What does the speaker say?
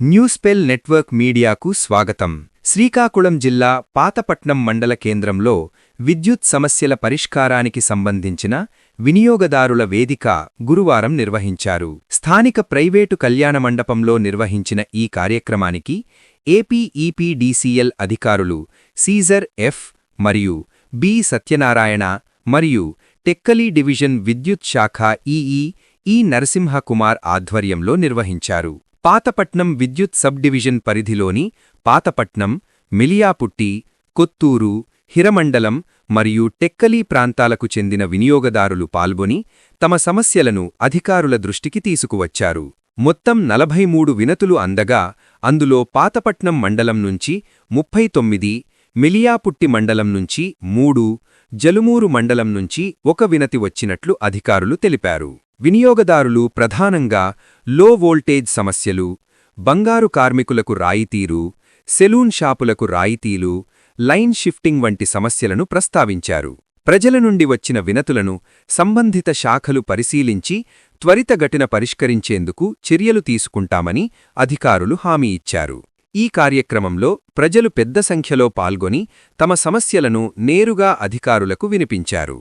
న్యూస్పెల్ network మీడియాకు స్వాగతం. శ్రీకాకుళం జిల్లా పాతపట్నం మండల కేంద్రంలో విద్యుత్ సమస్యల పరిష్కారానికి సంబంధించిన వినియోగదారుల వేదిక గురువారం నిర్వహించారు. స్థానిక ప్రైవేటు కళ్యాణ మండపంలో నిర్వహించిన ఈ కార్యక్రమానికి ఏపీ ఈపీడీసీఎల్ అధికారులు సీజర్ ఎఫ్ మరియు బి సత్యనారాయణ మరియు టెక్కలి డివిజన్ విద్యుత్ శాఖ ఈ నరసింహకుమార్ ఆధ్వర్యంలో నిర్వహించారు. పాతపట్నం విద్యుత్ సబ్ డివిజన్ పరిధిలోని పాతపట్నం, మిలియాపుట్టి, కొత్తూరు, హిరమండలం మరియు టెక్కలి ప్రాంతాలకు చెందిన వినియోగదారులు పాల్గొని తమ సమస్యలను అధికారుల దృష్టికి తీసుకువచ్చారు. మొత్తం 43 వినతులు అందగా అందులో పాతపట్నం మండలం నుంచి 39, మిలియాపుట్టి మండలం నుంచి 3, జలుమూరు మండలం నుంచి 1 వినతి వచ్చినట్లు అధికారులు తెలిపారు. వినియోగదారులు ప్రధానంగా లో వోల్టేజ్ సమస్యలు, బంగారు కార్మికులకు రాయితీరు, సెలూన్ షాపులకు రాయితీలు, లైన్ షిఫ్టింగ్ వంటి సమస్యలను ప్రస్తావించారు. ప్రజల నుండి వచ్చిన వినతులను సంబంధిత శాఖలు పరిశీలించి త్వరితగతిన పరిష్కరించేందుకు చర్యలు తీసుకుంటామని అధికారులు హామీ ఇచ్చారు. ఈ కార్యక్రమంలో ప్రజలు పెద్ద సంఖ్యలో పాల్గొని తమ సమస్యలను నేరుగా అధికారులకు వినిపించారు.